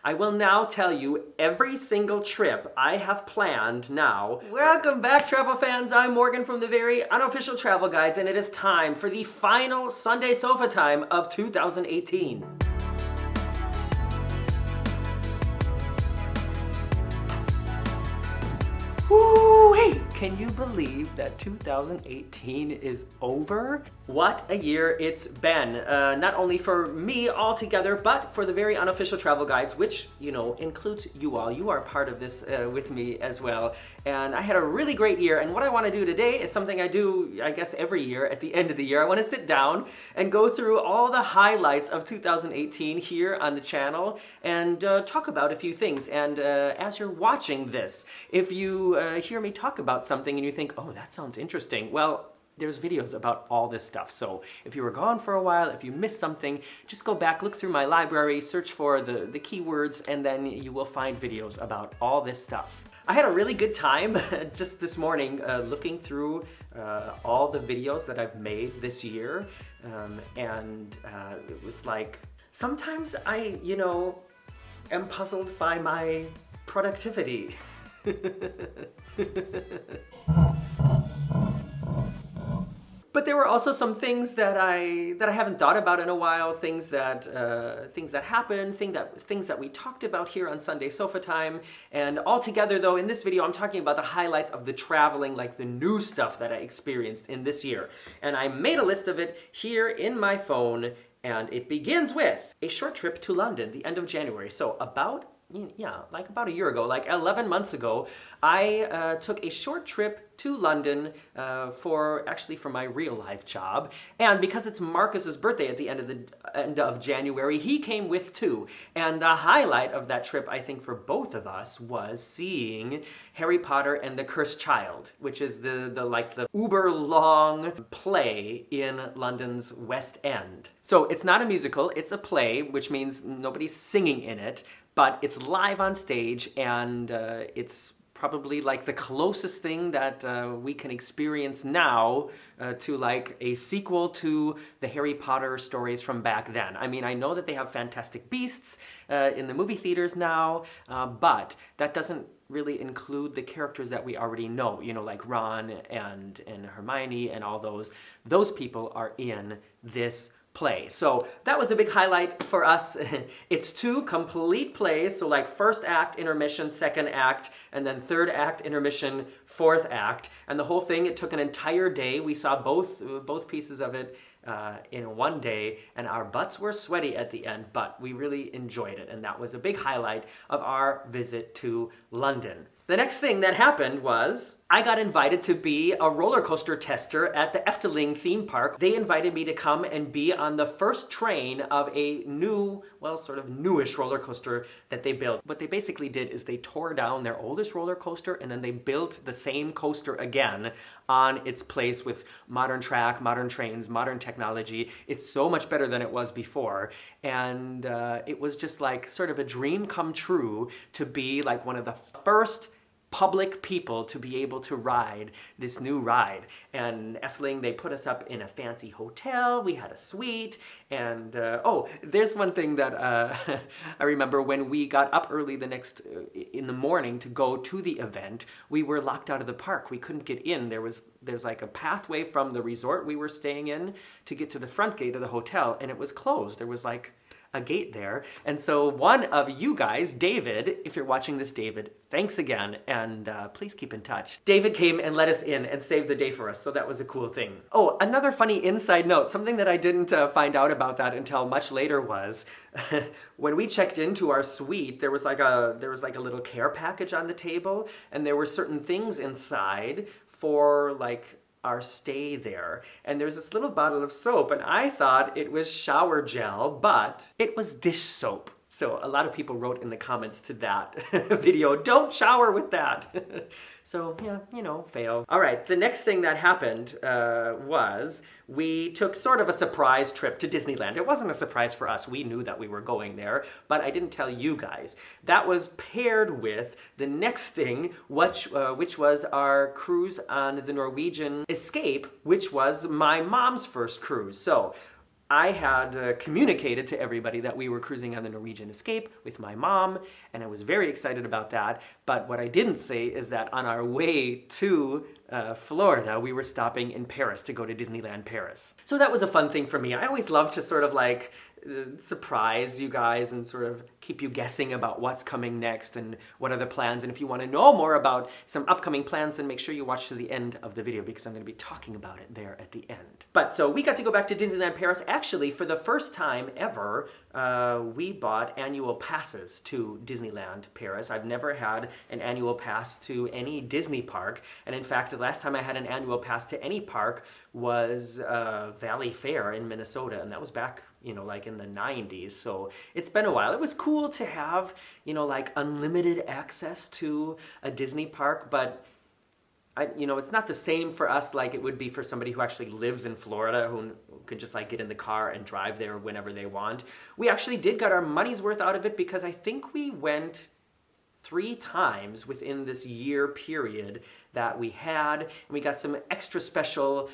I will now tell you every single trip I have planned now. Welcome back, travel fans. I'm Morgan from the very unofficial travel guides, and it is time for the final Sunday Sofatime of 2018. Woo-wee! Can you believe that 2018 is over? What a year it's been. Not only for me altogether, but for the very unofficial travel guides, which, includes you all. You are part of this with me as well. And I had a really great year. And what I want to do today is something I do, I guess, every year at the end of the year. I want to sit down and go through all the highlights of 2018 here on the channel and talk about a few things. And as you're watching this, if you hear me talk about something and you think, oh, that sounds interesting, well, there's videos about all this stuff. So if you were gone for a while, if you missed something, just go back, look through my library, search for the keywords, and then you will find videos about all this stuff. I had a really good time just this morning looking through all the videos that I've made this year. And it was like, sometimes I, am puzzled by my productivity. But there were also some things that I haven't thought about in a while, things that happened, things that we talked about here on Sunday Sofatime. And altogether, though, in this video, I'm talking about the highlights of the traveling, like the new stuff that I experienced in this year. And I made a list of it here in my phone, and it begins with a short trip to London, the end of January. So about a year ago, like 11 months ago, I took a short trip to London for my real life job. And because it's Marcus's birthday at the end of January, he came with too. And the highlight of that trip, I think, for both of us was seeing Harry Potter and the Cursed Child, which is the uber long play in London's West End. So it's not a musical, it's a play, which means nobody's singing in it, but it's live on stage, and it's probably like the closest thing that we can experience now to like a sequel to the Harry Potter stories from back then. I mean, I know that they have Fantastic Beasts in the movie theaters now, but that doesn't really include the characters that we already know, like Ron and Hermione and all those. Those people are in this play. So that was a big highlight for us. It's 2 complete plays, so like first act, intermission, second act, and then third act, intermission, fourth act. And the whole thing, it took an entire day. We saw both pieces of it in one day, and our butts were sweaty at the end, but we really enjoyed it, and that was a big highlight of our visit to London. The next thing that happened was I got invited to be a roller coaster tester at the Efteling theme park. They invited me to come and be on the first train of a new, sort of newish roller coaster that they built. What they basically did is they tore down their oldest roller coaster and then they built the same coaster again on its place with modern track, modern trains, modern technology. It's so much better than it was before. And it was just like sort of a dream come true to be like one of the first public people to be able to ride this new ride. And Efteling, they put us up in a fancy hotel. We had a suite. And there's one thing that I remember when we got up early in the morning to go to the event, we were locked out of the park. We couldn't get in. There's like a pathway from the resort we were staying in to get to the front gate of the hotel, and it was closed. There was like a gate there. And so one of you guys, David, if you're watching this, David, thanks again, and please keep in touch. David came and let us in and saved the day for us, so that was a cool thing. Oh, another funny inside note, something that I didn't find out about that until much later was when we checked into our suite, there was like a little care package on the table, and there were certain things inside for like our stay there. And there's this little bottle of soap, and I thought it was shower gel, but it was dish soap. So a lot of people wrote in the comments to that video, don't shower with that. So yeah, fail. All right, the next thing that happened was we took sort of a surprise trip to Disneyland. It wasn't a surprise for us. We knew that we were going there, but I didn't tell you guys. That was paired with the next thing, which was our cruise on the Norwegian Escape, which was my mom's first cruise. So I had communicated to everybody that we were cruising on the Norwegian Escape with my mom, and I was very excited about that. But what I didn't say is that on our way to Florida, we were stopping in Paris to go to Disneyland Paris. So that was a fun thing for me. I always love to sort of like surprise you guys and sort of keep you guessing about what's coming next and what are the plans. And if you want to know more about some upcoming plans, then make sure you watch to the end of the video because I'm going to be talking about it there at the end. But so we got to go back to Disneyland Paris. Actually, for the first time ever, we bought annual passes to Disneyland Paris. I've never had an annual pass to any Disney park. And in fact, the last time I had an annual pass to any park was Valley Fair in Minnesota. And that was back, you know, like in the 90s. So it's been a while. It was cool to have, you know, like unlimited access to a Disney park, but you know, it's not the same for us like it would be for somebody who actually lives in Florida, who could just like get in the car and drive there whenever they want. We actually did get our money's worth out of it because I think we went 3 times within this year period that we had. And we got some extra special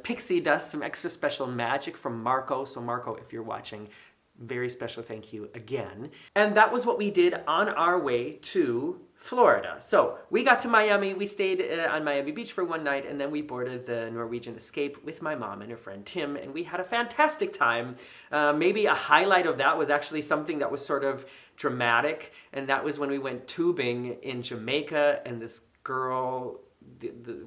pixie dust, some extra special magic from Marco. So Marco, if you're watching, very special thank you again. And that was what we did on our way to Florida. So we got to Miami, we stayed on Miami Beach for one night, and then we boarded the Norwegian Escape with my mom and her friend Tim, and we had a fantastic time. Maybe a highlight of that was actually something that was sort of dramatic, and that was when we went tubing in Jamaica, and this girl,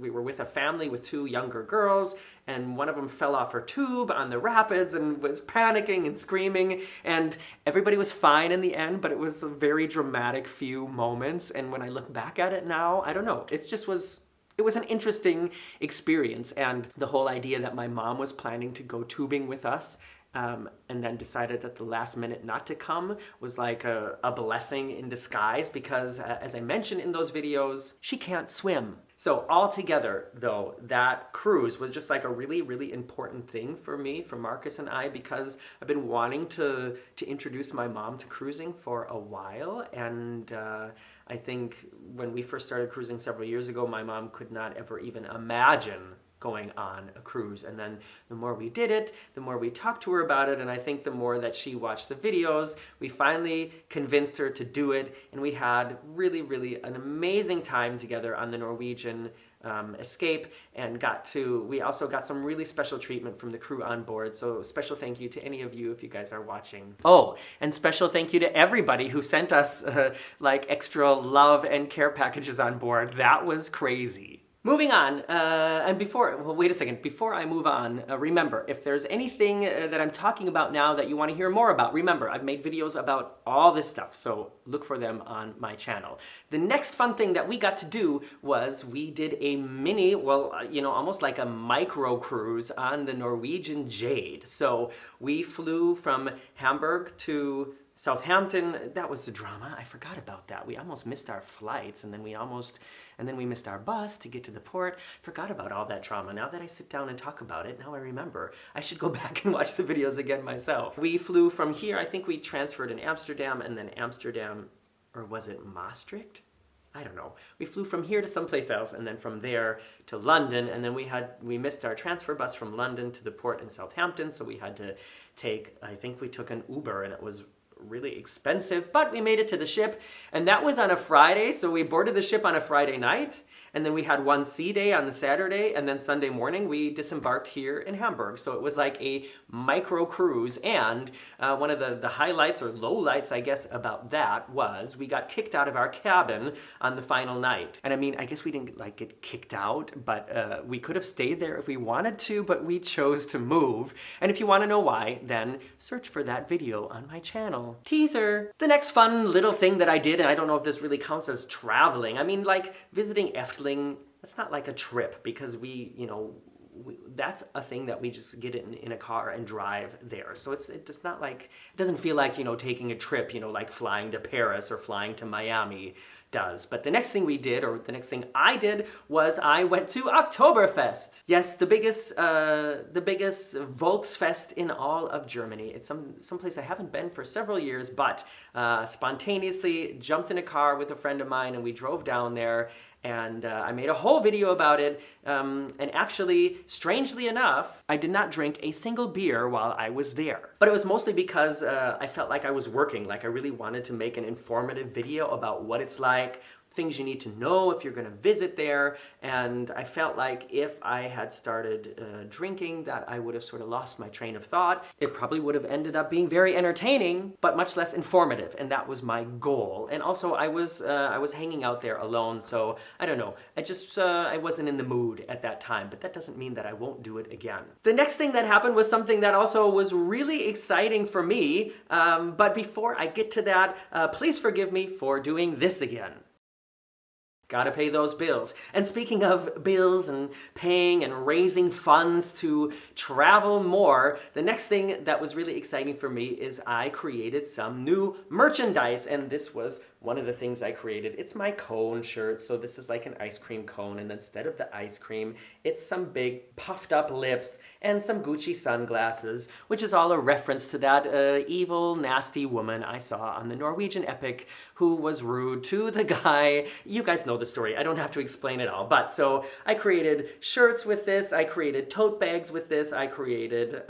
we were with a family with 2 younger girls, and one of them fell off her tube on the rapids and was panicking and screaming, and everybody was fine in the end, but it was a very dramatic few moments. And when I look back at it now, I don't know, it was an interesting experience. And the whole idea that my mom was planning to go tubing with us and then decided at the last minute not to come was like a blessing in disguise because, as I mentioned in those videos, she can't swim. So altogether, though, that cruise was just like a really, really important thing for me, for Marcus and I, because I've been wanting to introduce my mom to cruising for a while. And I think when we first started cruising several years ago, my mom could not ever even imagine going on a cruise. And then the more we did it, the more we talked to her about it, and I think the more that she watched the videos, we finally convinced her to do it, and we had really, really an amazing time together on the Norwegian Escape, and we also got some really special treatment from the crew on board, so special thank you to any of you if you guys are watching. Oh, and special thank you to everybody who sent us like extra love and care packages on board. That was crazy. Moving on, and wait a second, before I move on, remember, if there's anything that I'm talking about now that you want to hear more about, remember, I've made videos about all this stuff, so look for them on my channel. The next fun thing that we got to do was we did a mini, almost like a micro cruise on the Norwegian Jade. So we flew from Hamburg to Southampton. That was the drama. I forgot about that. We almost missed our flights, and then we missed our bus to get to the port. Forgot about all that drama. Now that I sit down and talk about it, now I remember. I should go back and watch the videos again myself. We flew from here. I think we transferred in Amsterdam, and then Amsterdam, or was it Maastricht? I don't know. We flew from here to someplace else, and then from there to London, and then we missed our transfer bus from London to the port in Southampton, so we had to I think we took an Uber, and it was really expensive, but we made it to the ship, and that was on a Friday, so we boarded the ship on a Friday night, and then we had one sea day on the Saturday, and then Sunday morning we disembarked here in Hamburg. So it was like a micro cruise, and one of the highlights or lowlights, I guess, about that was we got kicked out of our cabin on the final night. And I mean, I guess we didn't like get kicked out, but we could have stayed there if we wanted to, but we chose to move. And if you want to know why, then search for that video on my channel. Teaser! The next fun little thing that I did, and I don't know if this really counts as traveling. I mean, like visiting Efteling, that's not like a trip because that's a thing that we just get in a car and drive there. So it's not like, it doesn't feel like, taking a trip, like flying to Paris or flying to Miami does. But the next thing we did, or the next thing I did, was I went to Oktoberfest. Yes, the biggest Volksfest in all of Germany. It's someplace I haven't been for several years, but spontaneously jumped in a car with a friend of mine and we drove down there. And I made a whole video about it, and actually strangely enough, I did not drink a single beer while I was there. But it was mostly because I felt like I was working, like I really wanted to make an informative video about what it's like, things you need to know if you're going to visit there, and I felt like if I had started drinking that I would have sort of lost my train of thought. It probably would have ended up being very entertaining, but much less informative, and that was my goal. And also I was hanging out there alone, so I don't know, I wasn't in the mood at that time, but that doesn't mean that I won't do it again. The next thing that happened was something that also was really exciting for me, but before I get to that, please forgive me for doing this again. Gotta pay those bills. And speaking of bills and paying and raising funds to travel more, the next thing that was really exciting for me is I created some new merchandise, and this was one of the things I created. It's my cone shirt, so this is like an ice cream cone, and instead of the ice cream, it's some big puffed up lips and some Gucci sunglasses, which is all a reference to that evil, nasty woman I saw on the Norwegian Epic who was rude to the guy. You guys know the story. I don't have to explain it all. But so I created shirts with this. I created tote bags with this. I created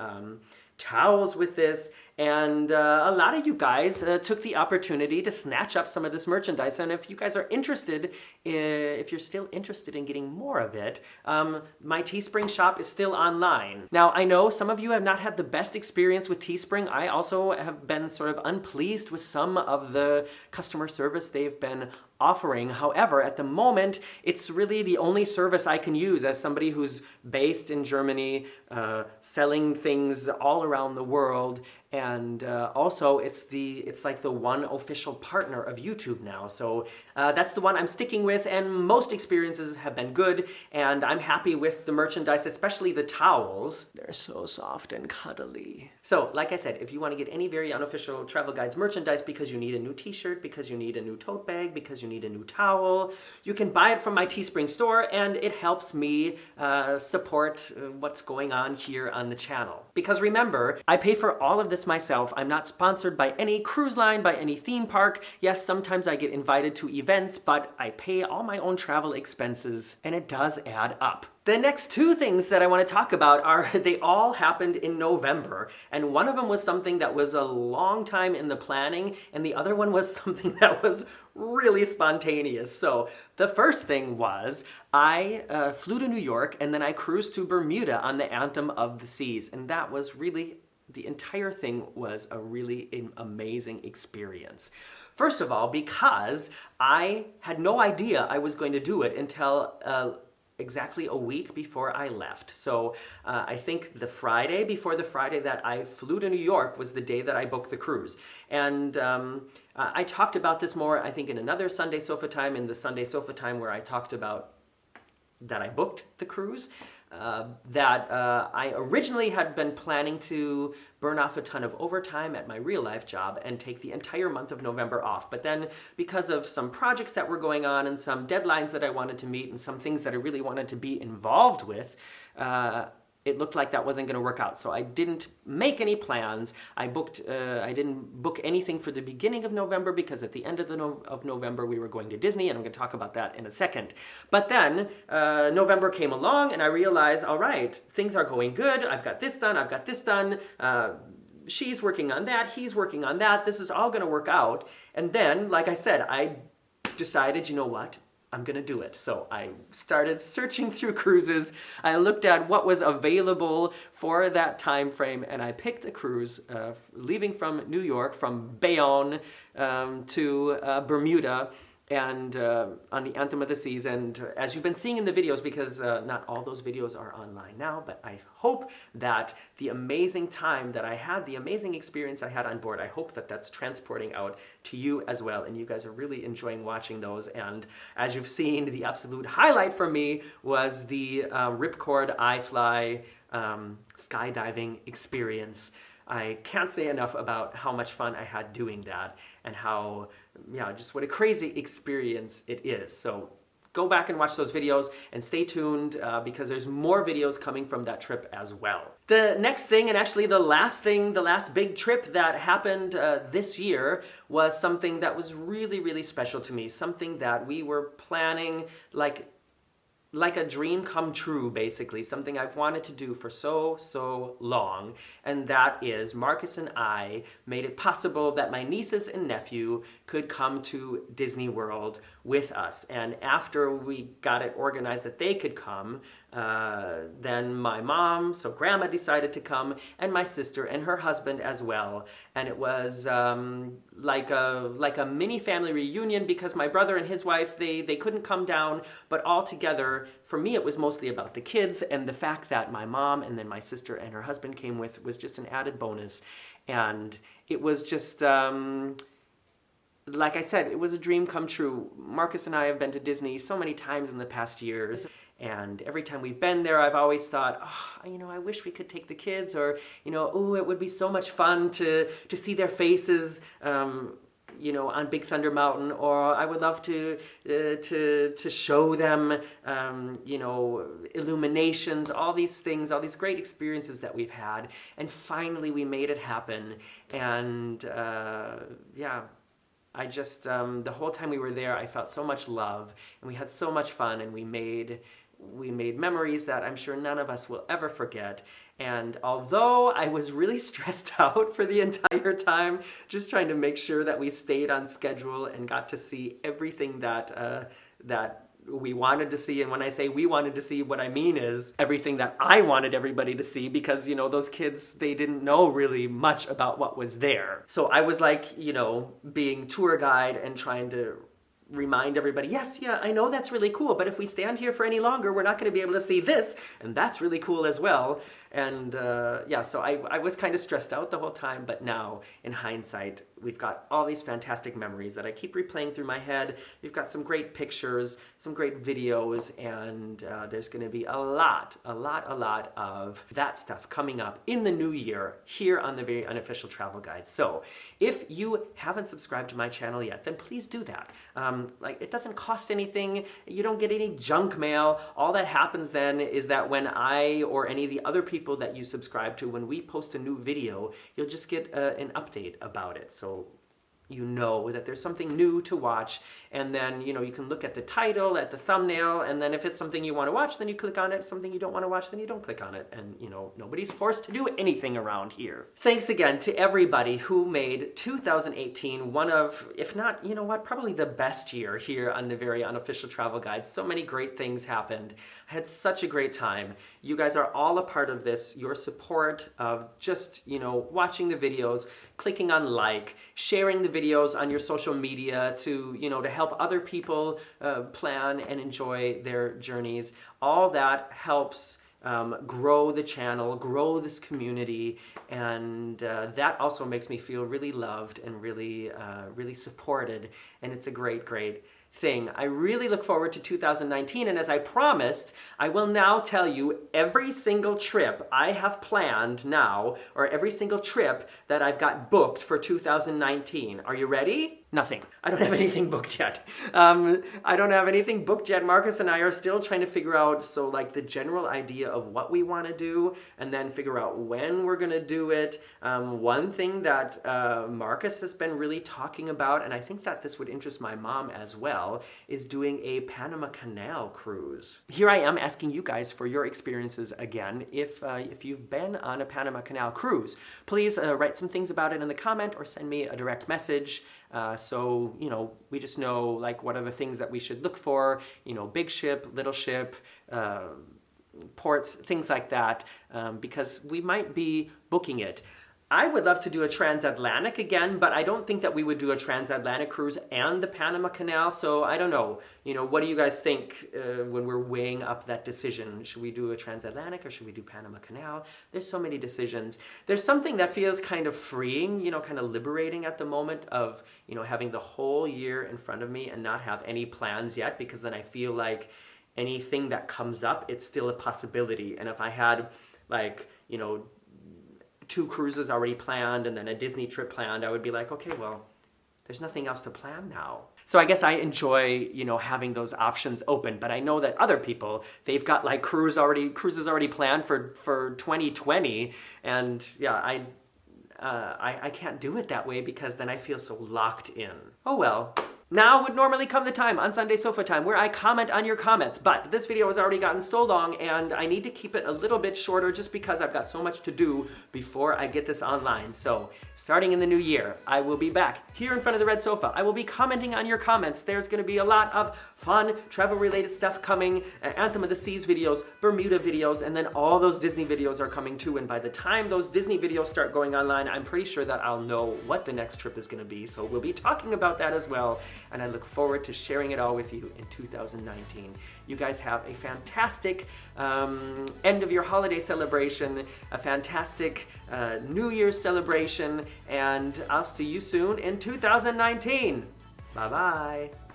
towels with this, and a lot of you guys took the opportunity to snatch up some of this merchandise. And if you guys are interested, if you're still interested in getting more of it, my Teespring shop is still online. Now, I know some of you have not had the best experience with Teespring. I also have been sort of unpleased with some of the customer service they've been offering. However, at the moment, it's really the only service I can use as somebody who's based in Germany, selling things all around the world, and also it's like the one official partner of YouTube now. So that's the one I'm sticking with, and most experiences have been good, and I'm happy with the merchandise, especially the towels. They're so soft and cuddly. So, like I said, if you want to get any very unofficial Travel Guides merchandise because you need a new t-shirt, because you need a new tote bag, because you need a new towel, you can buy it from my Teespring store, and it helps me support what's going on here on the channel. Because remember, I pay for all of this myself. I'm not sponsored by any cruise line, by any theme park. Yes, sometimes I get invited to events, but I pay all my own travel expenses, and it does add up. The next two things that I want to talk about are, they all happened in November, and one of them was something that was a long time in the planning, and the other one was something that was really spontaneous. So the first thing was, I flew to New York, and then I cruised to Bermuda on the Anthem of the Seas, and that was really, the entire thing was a really amazing experience. First of all, because I had no idea I was going to do it until exactly a week before I left. So I think the Friday before the Friday that I flew to New York was the day that I booked the cruise. And I talked about this more, I think, in another Sunday Sofatime, in the Sunday Sofatime where I talked about that I booked the cruise. I originally had been planning to burn off a ton of overtime at my real life job and take the entire month of November off. But then because of some projects that were going on and some deadlines that I wanted to meet and some things that I really wanted to be involved with, it looked like that wasn't going to work out. So I didn't make any plans. I didn't book anything for the beginning of November because at the end of November we were going to Disney, and I'm going to talk about that in a second. But then November came along and I realized, all right, things are going good. I've got this done. I've got this done. She's working on that. He's working on that. This is all going to work out. And then, like I said, I decided, you know what? I'm gonna do it. So I started searching through cruises. I looked at what was available for that time frame, and I picked a cruise leaving from New York, from Bayonne to Bermuda, and on the Anthem of the Seas. And as you've been seeing in the videos, because not all those videos are online now, but I hope that the amazing time that I had, the amazing experience I had on board, I hope that that's transporting out to you as well, and you guys are really enjoying watching those. And as you've seen, the absolute highlight for me was the Ripcord iFly skydiving experience. I can't say enough about how much fun I had doing that, and how, yeah, just what a crazy experience it is. So go back and watch those videos, and stay tuned because there's more videos coming from that trip as well. The next thing, and actually the last big trip that happened this year, was something that was really, really special to me. Something that we were planning like like a dream come true, basically, something I've wanted to do for so long, and that is Marcus and I made it possible that my nieces and nephew could come to Disney World with us. And after we got it organized that they could come, then my mom, so grandma, decided to come, and my sister and her husband as well. And it was like a mini family reunion, because my brother and his wife, they couldn't come down, but all together, for me, it was mostly about the kids, and the fact that my mom and then my sister and her husband came with was just an added bonus. And it was just, like I said, it was a dream come true. Marcus and I have been to Disney so many times in the past years, and every time we've been there, I've always thought, oh, I wish we could take the kids, or, oh, it would be so much fun to see their faces, on Big Thunder Mountain, or I would love to show them, illuminations, all these things, all these great experiences that we've had. And finally we made it happen. And I just, the whole time we were there, I felt so much love, and we had so much fun, and we made memories that I'm sure none of us will ever forget. And although I was really stressed out for the entire time, just trying to make sure that we stayed on schedule and got to see everything that we wanted to see. And when I say we wanted to see, what I mean is everything that I wanted everybody to see, because, those kids, they didn't know really much about what was there. So I was like, being tour guide and trying to remind everybody, yes, yeah, I know that's really cool, but if we stand here for any longer, we're not going to be able to see this, and that's really cool as well. And so I was kind of stressed out the whole time, but now, in hindsight, we've got all these fantastic memories that I keep replaying through my head. We've got some great pictures, some great videos, and there's going to be a lot of that stuff coming up in the new year here on the Very Unofficial Travel Guide. So if you haven't subscribed to my channel yet, then please do that. It doesn't cost anything. You don't get any junk mail. All that happens then is that when I or any of the other people that you subscribe to, when we post a new video, you'll just get an update about it. So you know that there's something new to watch, and then you can look at the title, at the thumbnail, and then if it's something you want to watch, then you click on it. Something you don't want to watch, then you don't click on it. And nobody's forced to do anything around here. Thanks again to everybody who made 2018 one of, if not, probably the best year here on the Very Unofficial Travel Guide. So many great things happened. I had such a great time. You guys are all a part of this. Your support of just, watching the videos, clicking on like, sharing the videos on your social media to help other people plan and enjoy their journeys. All that helps grow the channel, grow this community, and that also makes me feel really loved and really supported, and it's a great thing. I really look forward to 2019, and as I promised, I will now tell you every single trip I have planned now, or every single trip that I've got booked for 2019. Are you ready? Nothing. I don't have anything booked yet. I don't have anything booked yet. Marcus and I are still trying to figure out, the general idea of what we want to do, and then figure out when we're going to do it. One thing that Marcus has been really talking about, and I think that this would interest my mom as well, is doing a Panama Canal cruise. Here I am asking you guys for your experiences again. If you've been on a Panama Canal cruise, please write some things about it in the comment or send me a direct message. So we just know what are the things that we should look for, big ship, little ship, ports, things like that, because we might be booking it. I would love to do a transatlantic again, but I don't think that we would do a transatlantic cruise and the Panama Canal, so I don't know. What do you guys think when we're weighing up that decision? Should we do a transatlantic or should we do Panama Canal? There's so many decisions. There's something that feels kind of freeing, kind of liberating at the moment of, having the whole year in front of me and not have any plans yet, because then I feel like anything that comes up, it's still a possibility. And if I had 2 cruises already planned and then a Disney trip planned, I would be like, okay, well, there's nothing else to plan now. So I guess I enjoy, having those options open, but I know that other people, they've got cruises already planned for 2020, and yeah, I can't do it that way because then I feel so locked in. Oh well. Now would normally come the time on Sunday Sofatime where I comment on your comments, but this video has already gotten so long and I need to keep it a little bit shorter just because I've got so much to do before I get this online. So starting in the new year, I will be back here in front of the red sofa. I will be commenting on your comments. There's going to be a lot of fun travel-related stuff coming, Anthem of the Seas videos, Bermuda videos, and then all those Disney videos are coming too. And by the time those Disney videos start going online, I'm pretty sure that I'll know what the next trip is going to be. So we'll be talking about that as well. And I look forward to sharing it all with you in 2019. You guys have a fantastic end of your holiday celebration, a fantastic New Year's celebration, and I'll see you soon in 2019. Bye-bye.